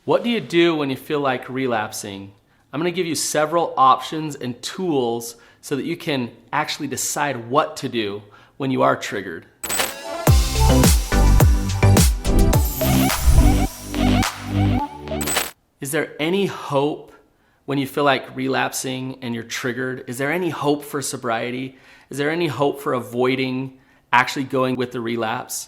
What do you do when you feel like relapsing? I'm going to give you several options and tools so that you can actually decide what to do when you are triggered. Is there any hope when you feel like relapsing and you're triggered? Is there any hope for sobriety? Is there any hope for avoiding actually going with the relapse?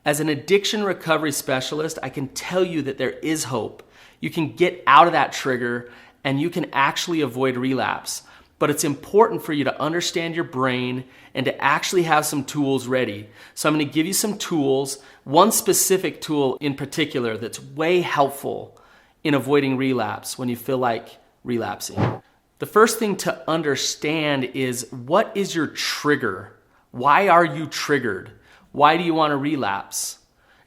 As an addiction recovery specialist, I can tell you that there is hope. You can get out of that trigger and you can actually avoid relapse. But it's important for you to understand your brain and to actually have some tools ready. So I'm going to give you some tools, one specific tool in particular that's way helpful in avoiding relapse when you feel like relapsing. The first thing to understand is, what is your trigger? Why are you triggered? Why do you want to relapse?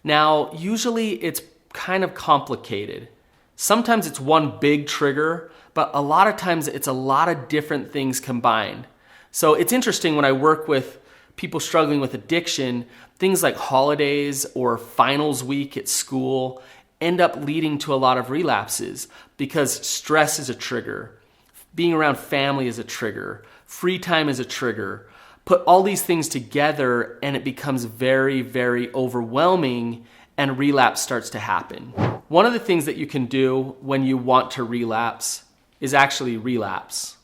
Now, usually it's kind of complicated. Sometimes it's one big trigger, but a lot of times it's a lot of different things combined. So it's interesting when I work with people struggling with addiction, things like holidays or finals week at school end up leading to a lot of relapses because stress is a trigger, being around family is a trigger, free time is a trigger. Put all these things together and it becomes very, very overwhelming and relapse starts to happen. One of the things that you can do when you want to relapse is actually relapse.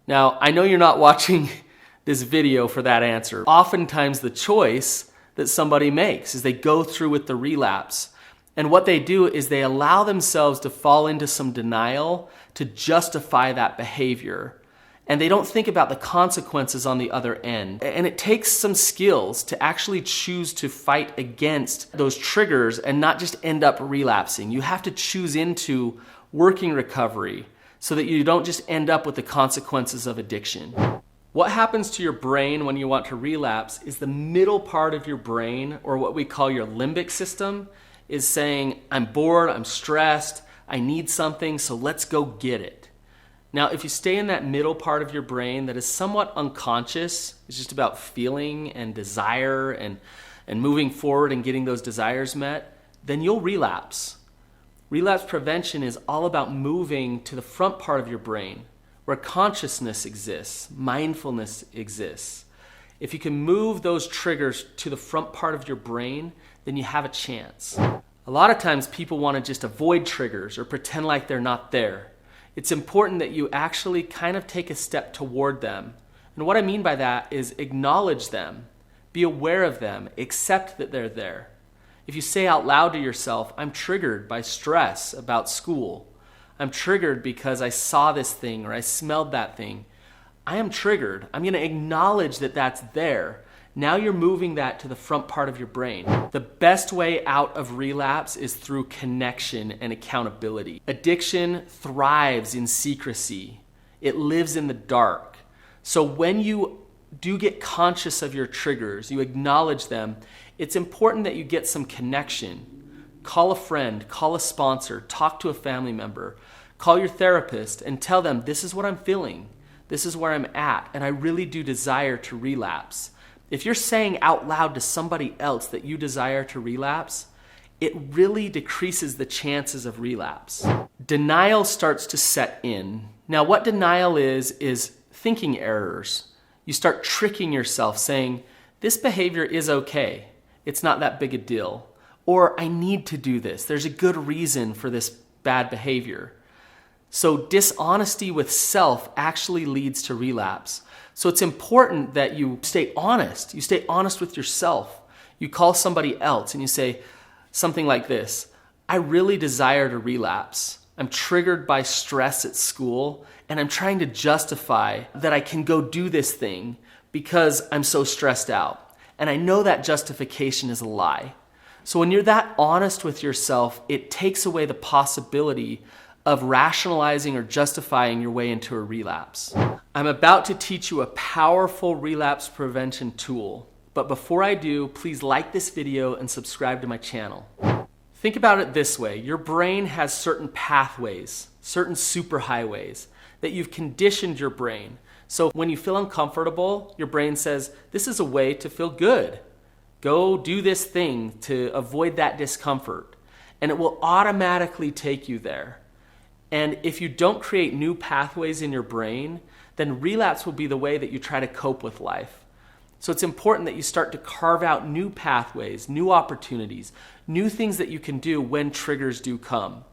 Now, I know you're not watching this video for that answer. Oftentimes the choice that somebody makes is they go through with the relapse. And what they do is they allow themselves to fall into some denial to justify that behavior. And they don't think about the consequences on the other end. And it takes some skills to actually choose to fight against those triggers and not just end up relapsing. You have to choose into working recovery so that you don't just end up with the consequences of addiction. What happens to your brain when you want to relapse is the middle part of your brain, or what we call your limbic system, is saying, I'm bored, I'm stressed, I need something, so let's go get it. Now, if you stay in that middle part of your brain that is somewhat unconscious, it's just about feeling and desire and moving forward and getting those desires met, then you'll relapse. Relapse prevention is all about moving to the front part of your brain where consciousness exists, mindfulness exists. If you can move those triggers to the front part of your brain, then you have a chance. A lot of times people want to just avoid triggers or pretend like they're not there. It's important that you actually kind of take a step toward them. And what I mean by that is acknowledge them, be aware of them, accept that they're there. If you say out loud to yourself, I'm triggered by stress about school. I'm triggered because I saw this thing or I smelled that thing. I am triggered. I'm going to acknowledge that that's there. Now you're moving that to the front part of your brain. The best way out of relapse is through connection and accountability. Addiction thrives in secrecy. It lives in the dark. So when you do get conscious of your triggers, you acknowledge them, it's important that you get some connection. Call a friend, call a sponsor, talk to a family member, call your therapist and tell them, this is what I'm feeling. This is where I'm at, and I really do desire to relapse. If you're saying out loud to somebody else that you desire to relapse, it really decreases the chances of relapse. Denial starts to set in. Now, what denial is thinking errors. You start tricking yourself saying, this behavior is okay. It's not that big a deal. Or I need to do this. There's a good reason for this bad behavior. So dishonesty with self actually leads to relapse. So it's important that you stay honest. You stay honest with yourself. You call somebody else and you say something like this, I really desire to relapse. I'm triggered by stress at school and I'm trying to justify that I can go do this thing because I'm so stressed out. And I know that justification is a lie. So when you're that honest with yourself, it takes away the possibility of rationalizing or justifying your way into a relapse. I'm about to teach you a powerful relapse prevention tool, but before I do, please like this video and subscribe to my channel. Think about it this way, your brain has certain pathways, certain superhighways that you've conditioned your brain. So when you feel uncomfortable, your brain says, this is a way to feel good. Go do this thing to avoid that discomfort. and it will automatically take you there. And if you don't create new pathways in your brain, then relapse will be the way that you try to cope with life. So it's important that you start to carve out new pathways, new opportunities, new things that you can do when triggers do come.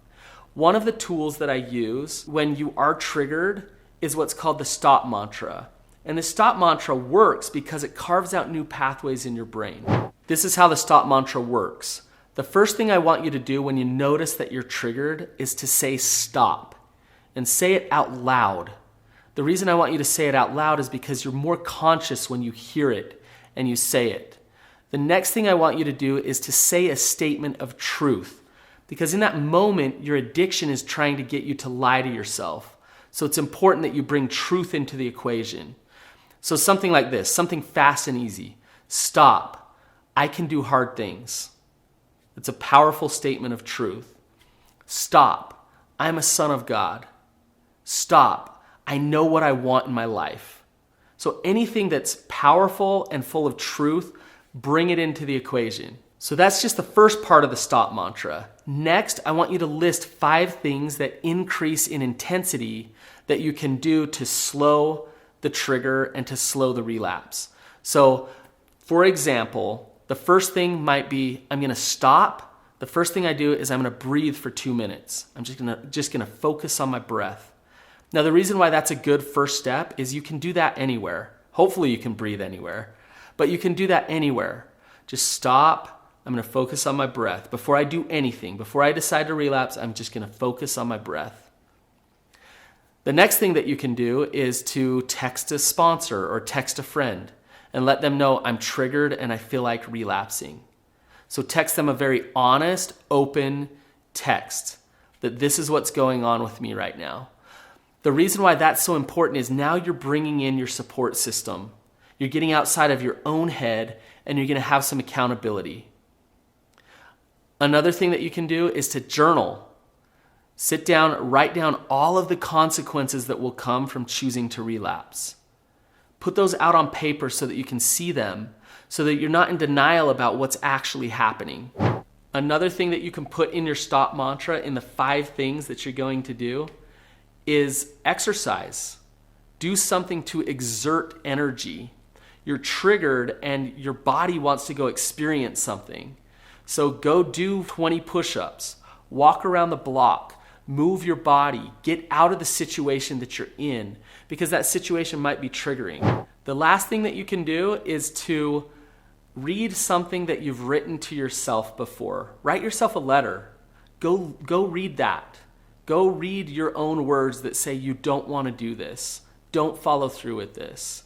One of the tools that I use when you are triggered is what's called the stop mantra. And the stop mantra works because it carves out new pathways in your brain. This is how the stop mantra works. The first thing I want you to do when you notice that you're triggered is to say stop, and say it out loud. The reason I want you to say it out loud is because you're more conscious when you hear it and you say it. The next thing I want you to do is to say a statement of truth, because in that moment, your addiction is trying to get you to lie to yourself. So it's important that you bring truth into the equation. So something like this, something fast and easy. Stop. I can do hard things. It's a powerful statement of truth. Stop. I'm a son of God. Stop. I know what I want in my life. So anything that's powerful and full of truth, bring it into the equation. So that's just the first part of the stop mantra. Next, I want you to list 5 things that increase in intensity that you can do to slow the trigger and to slow the relapse. So, for example, the first thing might be, I'm gonna stop. The first thing I do is I'm gonna breathe for 2 minutes. I'm just gonna focus on my breath. Now, the reason why that's a good first step is you can do that anywhere. Hopefully you can breathe anywhere, but you can do that anywhere. Just stop. I'm gonna focus on my breath. Before I do anything, before I decide to relapse, I'm just gonna focus on my breath. The next thing that you can do is to text a sponsor or text a friend and let them know I'm triggered and I feel like relapsing. So text them a very honest, open text that this is what's going on with me right now. The reason why that's so important is now you're bringing in your support system. You're getting outside of your own head and you're gonna have some accountability. Another thing that you can do is to journal. Sit down, write down all of the consequences that will come from choosing to relapse. Put those out on paper so that you can see them, so that you're not in denial about what's actually happening. Another thing that you can put in your stop mantra in the 5 things that you're going to do is exercise. Do something to exert energy. You're triggered and your body wants to go experience something. So go do 20 push-ups, walk around the block, move your body, get out of the situation that you're in, because that situation might be triggering. The last thing that you can do is to read something that you've written to yourself before. Write yourself a letter. Go read that. Go read your own words that say you don't want to do this. Don't follow through with this.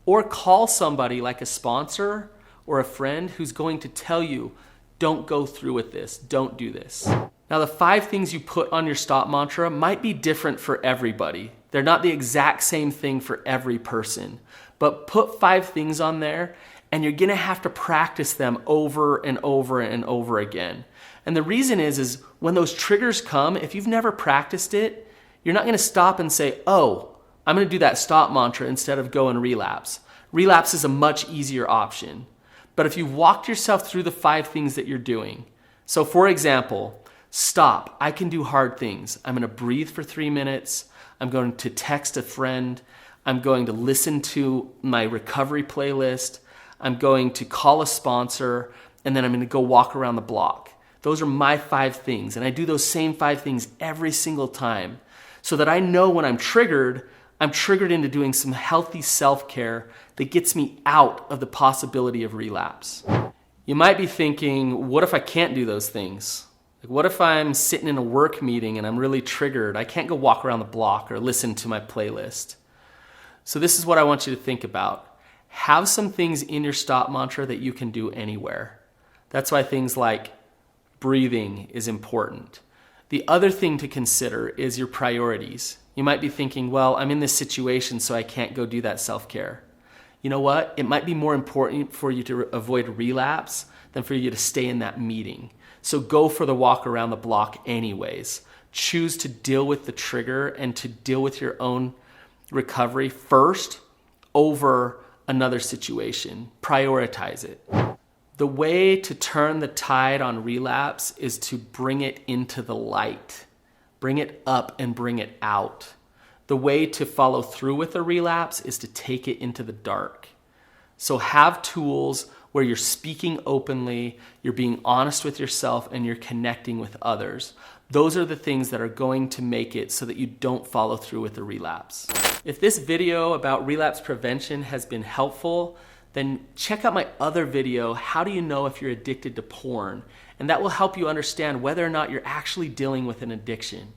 Or call somebody like a sponsor or a friend who's going to tell you, don't go through with this. Don't do this. Now, the 5 things you put on your stop mantra might be different for everybody. They're not the exact same thing for every person. But put 5 things on there, and you're gonna have to practice them over and over and over again. And the reason is when those triggers come, if you've never practiced it, you're not gonna stop and say, oh, I'm gonna do that stop mantra instead of go and relapse. Relapse is a much easier option. But if you've walked yourself through the 5 things that you're doing, so for example, stop, I can do hard things. I'm gonna breathe for 3 minutes. I'm going to text a friend. I'm going to listen to my recovery playlist. I'm going to call a sponsor, and then I'm gonna go walk around the block. Those are my 5 things, and I do those same 5 things every single time so that I know when I'm triggered into doing some healthy self-care that gets me out of the possibility of relapse. You might be thinking, what if I can't do those things? Like, what if I'm sitting in a work meeting and I'm really triggered? I can't go walk around the block or listen to my playlist. So this is what I want you to think about. Have some things in your stop mantra that you can do anywhere. That's why things like breathing is important. The other thing to consider is your priorities. You might be thinking, well, I'm in this situation, so I can't go do that self-care. You know what? It might be more important for you to avoid relapse than for you to stay in that meeting. So go for the walk around the block anyways. Choose to deal with the trigger and to deal with your own recovery first over another situation. Prioritize it. The way to turn the tide on relapse is to bring it into the light. Bring it up and bring it out. The way to follow through with a relapse is to take it into the dark. So have tools where you're speaking openly, you're being honest with yourself, and you're connecting with others. Those are the things that are going to make it so that you don't follow through with a relapse. If this video about relapse prevention has been helpful, then check out my other video, How Do You Know If You're Addicted to Porn? And that will help you understand whether or not you're actually dealing with an addiction.